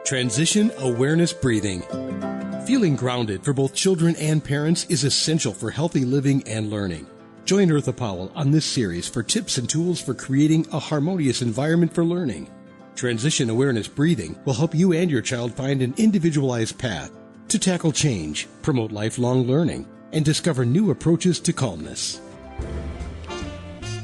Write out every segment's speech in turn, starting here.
Transition awareness breathing. Feeling grounded for both children and parents is essential for healthy living and learning. Join Eartha Powell on this series for tips and tools for creating a harmonious environment for learning. Transition awareness breathing will help you and your child find an individualized path to tackle change, promote lifelong learning, and discover new approaches to calmness.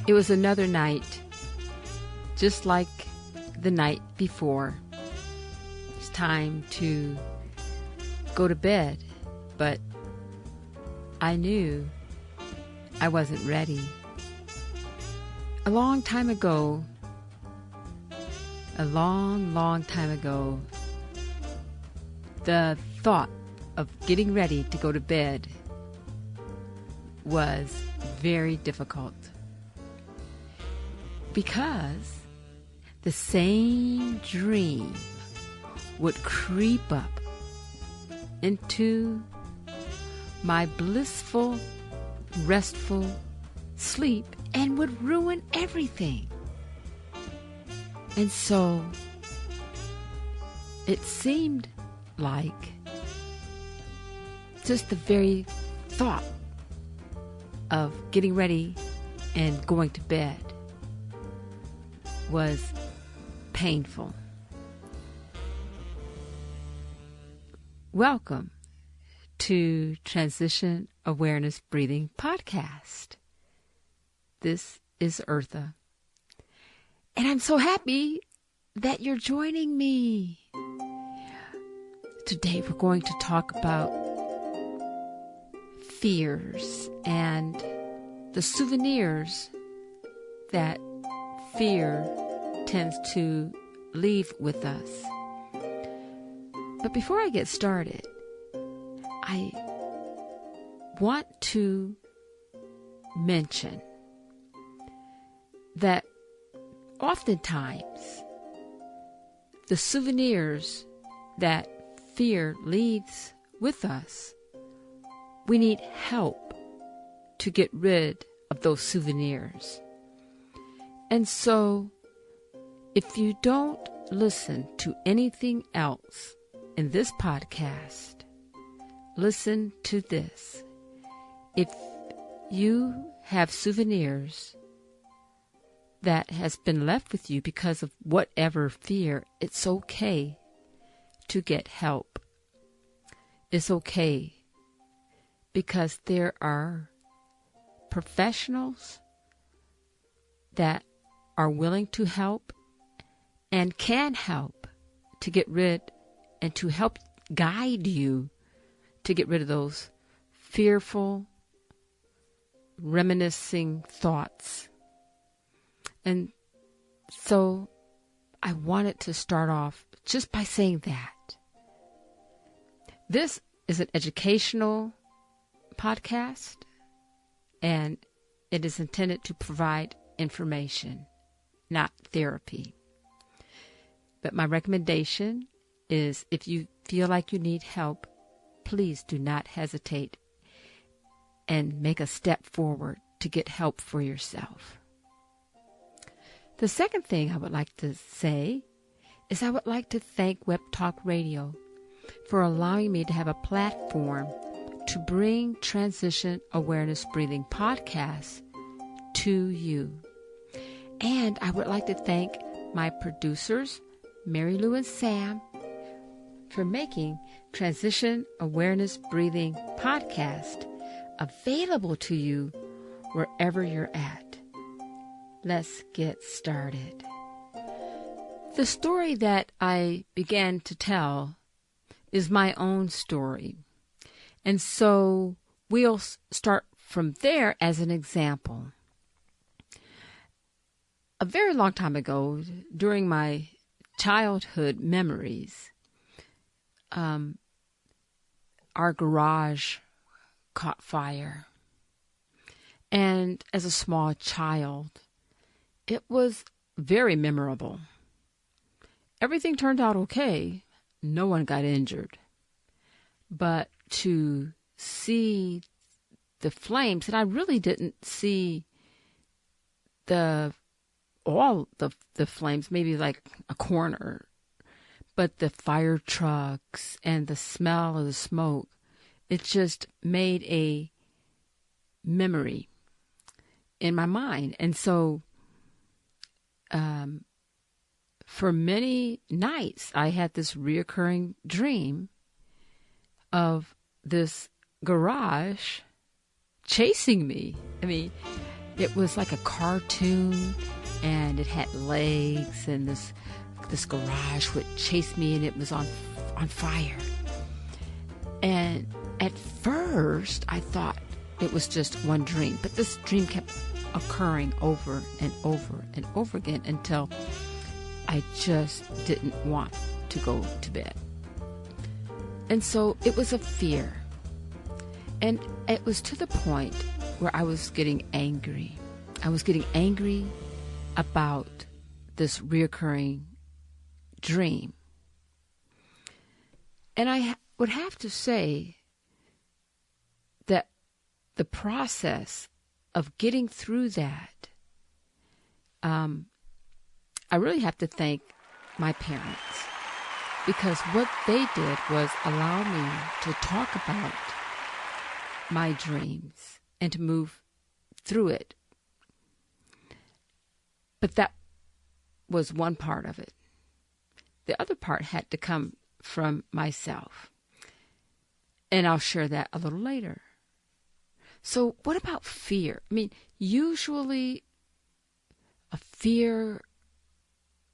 It was another night, just like the night before. It's time to go to bed, but I knew I wasn't ready. A long time ago, the thought of getting ready to go to bed was very difficult because the same dream would creep up into my blissful, restful sleep and would ruin everything. And so it seemed like just the very thought of getting ready and going to bed was painful. Welcome to Transition Awareness Breathing Podcast. This is Eartha. And I'm so happy that you're joining me. Today we're going to talk about fears and the souvenirs that fear tends to leave with us. But before I get started, I want to mention that oftentimes the souvenirs that fear leaves with us, we need help to get rid of those souvenirs. And so, if you don't listen to anything else in this podcast, listen to this. If you have souvenirs that has been left with you because of whatever fear, it's okay to get help. It's okay because there are professionals that are willing to help and can help to get rid and to help guide you to get rid of those fearful, reminiscing thoughts. And so I wanted to start off just by saying that. This is an educational podcast, and it is intended to provide information, not therapy. But my recommendation is if you feel like you need help, please do not hesitate and make a step forward to get help for yourself. The second thing I would like to say is I would like to thank Web Talk Radio for allowing me to have a platform to bring Transition Awareness Breathing podcasts to you. And I would like to thank my producers, Mary Lou and Sam, for making Transition Awareness Breathing podcast available to you wherever you're at. Let's get started. The story that I began to tell is my own story. And so we'll start from there as an example. A very long time ago, during my childhood memories, our garage caught fire. And as a small child, it was very memorable. Everything turned out okay. No one got injured. But to see the flames, and I really didn't see all the flames, maybe like a corner. but the fire trucks and the smell of the smoke, it just made a memory in my mind. And so for many nights, I had this reoccurring dream of this garage chasing me. I mean, it was like a cartoon, and it had legs, and this garage would chase me, and it was on fire. And at first, I thought it was just one dream, but this dream kept occurring over and over and over again until I just didn't want to go to bed. And so it was a fear. And it was to the point where I was getting angry. I was getting angry about this reoccurring dream. And I would have to say that the process of getting through that, I really have to thank my parents, because what they did was allow me to talk about my dreams and to move through it. But that was one part of it. The other part had to come from myself. And I'll share that a little later. So what about fear? I mean, usually a fear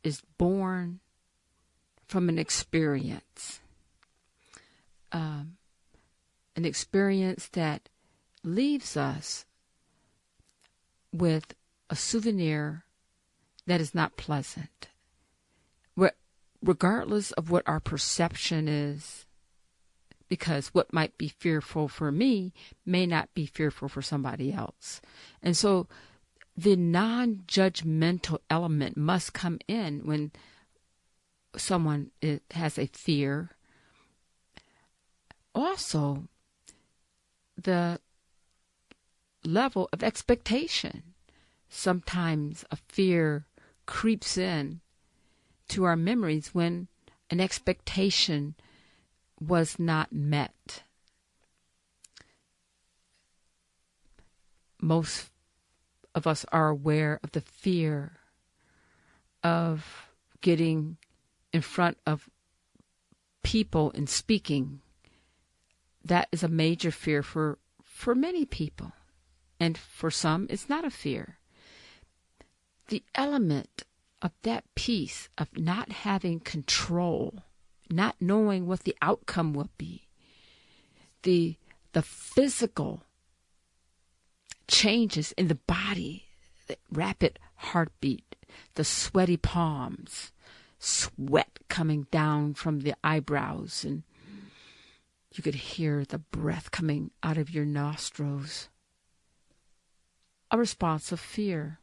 is born from an experience. An experience that leaves us with a souvenir that is not pleasant. Regardless of what our perception is, because what might be fearful for me may not be fearful for somebody else. And so the non-judgmental element must come in when someone has a fear. Also, the level of expectation. Sometimes a fear creeps in to our memories when an expectation was not met. Most of us are aware of the fear of getting in front of people and speaking. That is a major fear for many people. And for some, it's not a fear. The element of that piece of not having control, not knowing what the outcome will be, the physical changes in the body, the rapid heartbeat, the sweaty palms, sweat coming down from the eyebrows, and you could hear the breath coming out of your nostrils. A response of fear.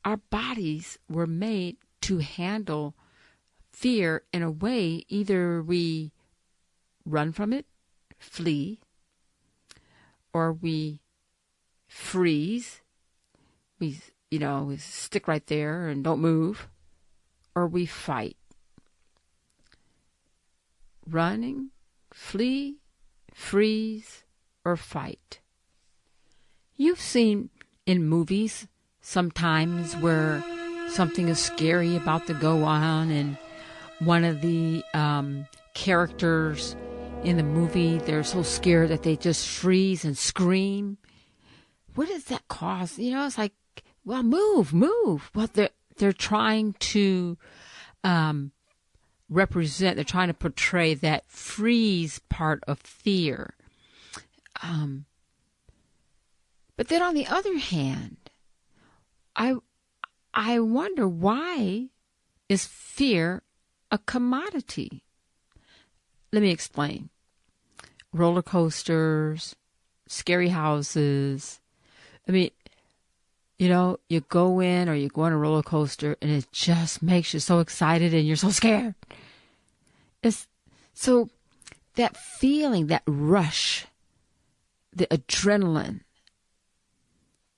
Our bodies were made to handle fear in a way, either we run from it, flee, or we freeze, we stick right there and don't move, or we fight. Running, flee, freeze, or fight. You've seen in movies sometimes where something is scary about to go on, and one of the characters in the movie, they're so scared that they just freeze and scream. What does that cause? It's like, well, move. Well, they're trying to represent, they're trying to portray that freeze part of fear. But then on the other hand, I wonder, why is fear a commodity? Let me explain. Roller coasters, scary houses. I mean, you go in or you go on a roller coaster and it just makes you so excited and you're so scared. So that feeling, that rush, the adrenaline,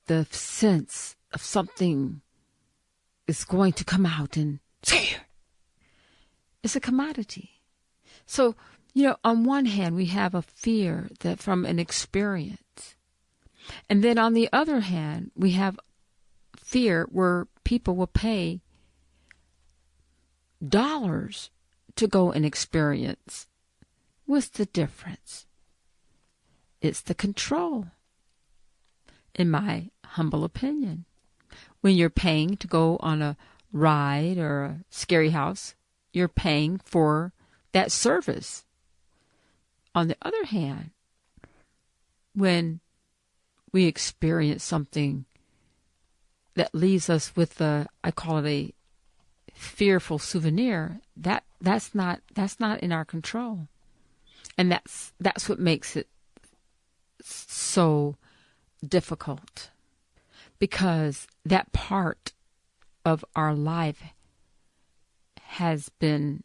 the sense of something is going to come out and scare. It's a commodity. So, on one hand, we have a fear that from an experience. And then on the other hand, we have fear where people will pay dollars to go and experience. What's the difference? It's the control, in my humble opinion. When you're paying to go on a ride or a scary house, you're paying for that service. On the other hand, when we experience something that leaves us with I call it a fearful souvenir, that's not in our control. And that's what makes it so difficult, because that part of our life has been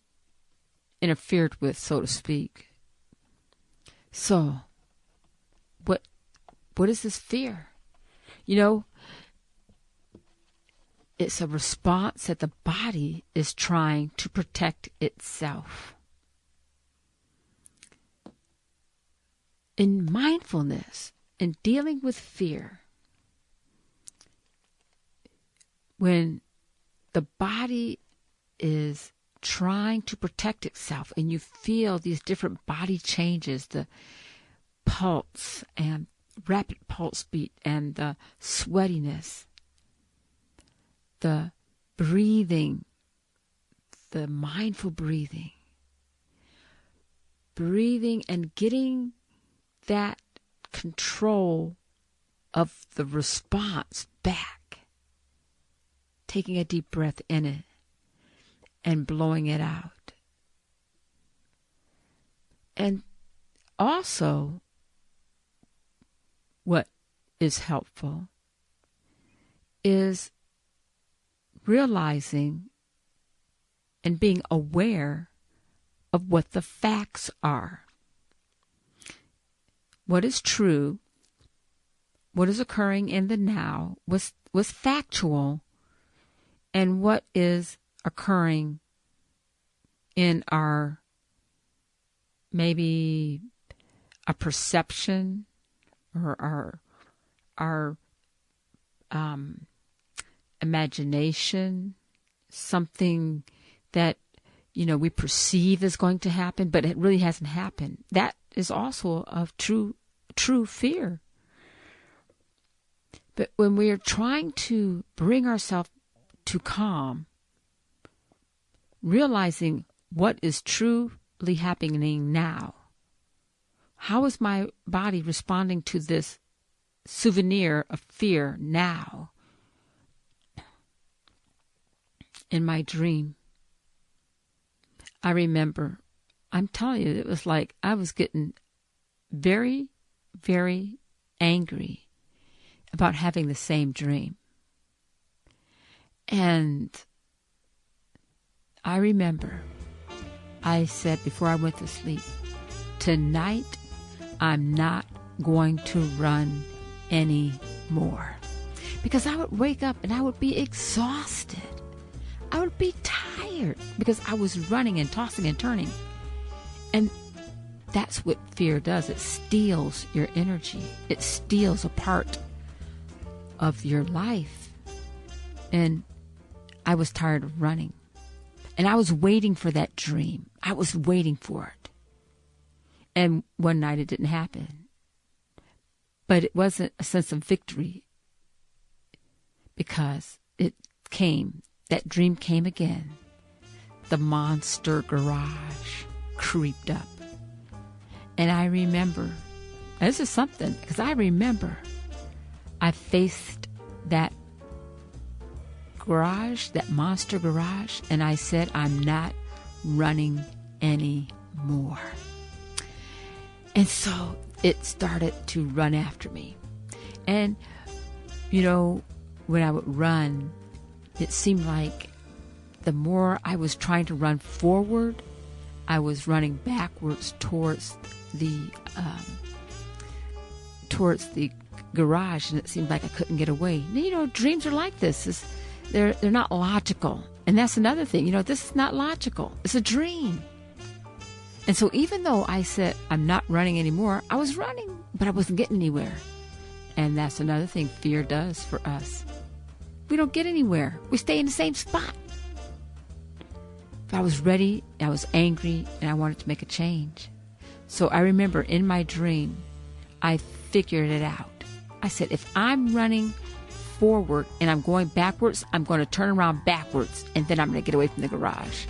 interfered with, so to speak. So, what is this fear? It's a response that the body is trying to protect itself. In mindfulness, in dealing with fear, when the body is trying to protect itself and you feel these different body changes, the pulse and rapid pulse beat and the sweatiness, the breathing, the mindful breathing and getting that control of the response back, taking a deep breath in it and blowing it out. And also, what is helpful is realizing and being aware of what the facts are. What is true, what is occurring in the now, was factual, and what is occurring in our, maybe a perception or our imagination, something that we perceive is going to happen, but it really hasn't happened. That is also of true fear. But when we are trying to bring ourselves to calm, realizing what is truly happening now, how is my body responding to this souvenir of fear now? In my dream, I remember, I'm telling you, it was like I was getting very, very angry about having the same dream. And I remember I said before I went to sleep, tonight I'm not going to run anymore. Because I would wake up and I would be exhausted. I would be tired because I was running and tossing and turning. And that's what fear does. It steals your energy. It steals a part of your life. And I was tired of running. And I was waiting for that dream. I was waiting for it. And one night it didn't happen. But it wasn't a sense of victory, because it came. That dream came again. The monster garage creeped up. And I remember, this is something, because I remember I faced that garage, that monster garage, and I said, I'm not running anymore. And so it started to run after me. And, when I would run, it seemed like the more I was trying to run forward, I was running backwards towards the garage, and it seemed like I couldn't get away. Dreams are like this. They're not logical. And that's another thing. This is not logical. It's a dream. And so even though I said I'm not running anymore, I was running, but I wasn't getting anywhere. And that's another thing fear does for us. We don't get anywhere. We stay in the same spot. But I was ready, I was angry, and I wanted to make a change. So I remember in my dream, I figured it out. I said, if I'm running forward and I'm going backwards, I'm going to turn around backwards, and then I'm going to get away from the garage.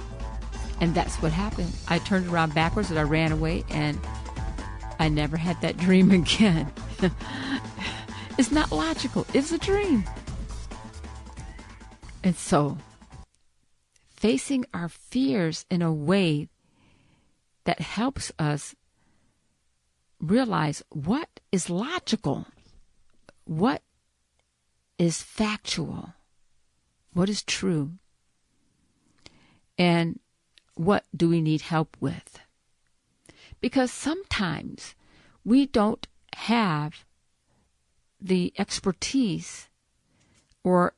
And that's what happened. I turned around backwards and I ran away, and I never had that dream again. It's not logical. It's a dream. And so, facing our fears in a way that helps us realize what is logical, what is factual, what is true, and what do we need help with. Because sometimes we don't have the expertise, or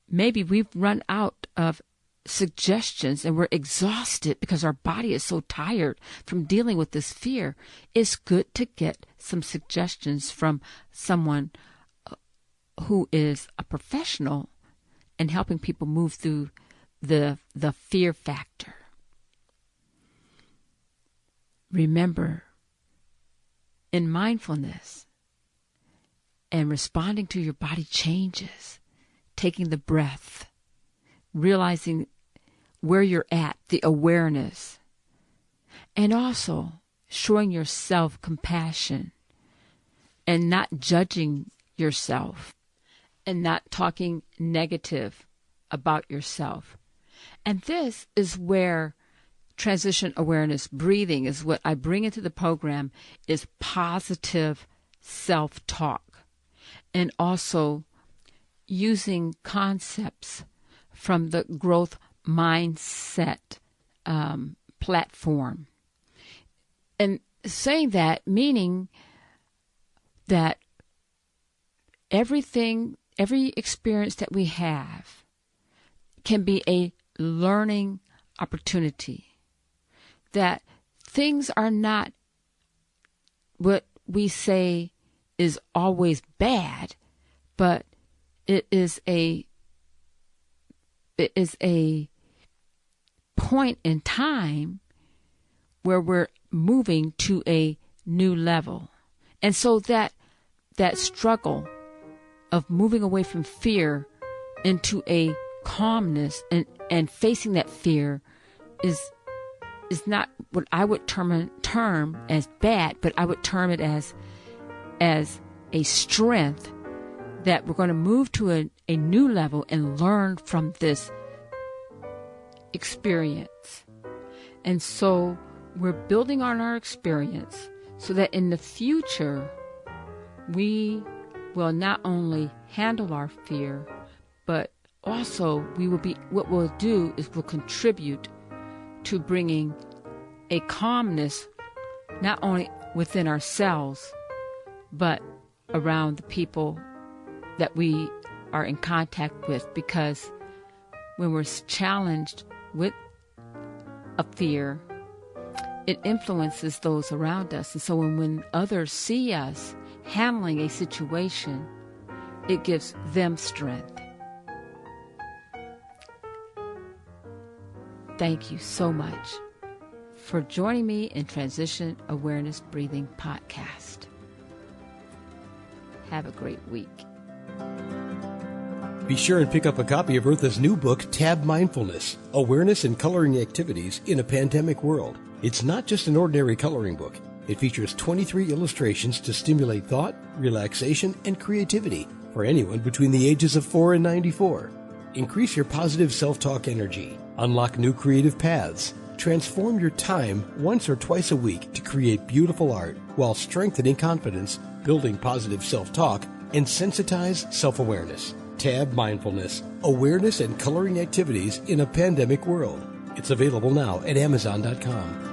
maybe we've run out of suggestions and we're exhausted because our body is so tired from dealing with this fear. It's good to get some suggestions from someone who is a professional in helping people move through the fear factor. Remember, in mindfulness and responding to your body changes, taking the breath, realizing where you're at, the awareness, and also showing yourself compassion and not judging yourself and not talking negative about yourself. And this is where transition awareness breathing is what I bring into the program, is positive self-talk, and also using concepts from the growth mindset platform. And saying that, meaning that every experience that we have can be a learning opportunity. That things are not what we say is always bad, but it is a point in time where we're moving to a new level. And so that struggle of moving away from fear into a calmness and facing that fear is not what I would term as bad, but I would term it as a strength that we're going to move to a new level and learn from this experience. And so we're building on our experience so that in the future we will not only handle our fear, but also what we'll do is we'll contribute to bringing a calmness not only within ourselves, but around the people that we are in contact with. Because when we're challenged with a fear, it influences those around us. And so when others see us handling a situation, it gives them strength. Thank you so much for joining me in Transition Awareness Breathing Podcast. Have a great week. Be sure and pick up a copy of Eartha's new book, Tab Mindfulness, Awareness and Coloring Activities in a Pandemic World. It's not just an ordinary coloring book. It features 23 illustrations to stimulate thought, relaxation, and creativity for anyone between the ages of 4 and 94. Increase your positive self-talk energy. Unlock new creative paths. Transform your time once or twice a week to create beautiful art while strengthening confidence, building positive self-talk, and sensitize self-awareness. Tab Mindfulness, Awareness and Coloring Activities in a Pandemic World. It's available now at Amazon.com.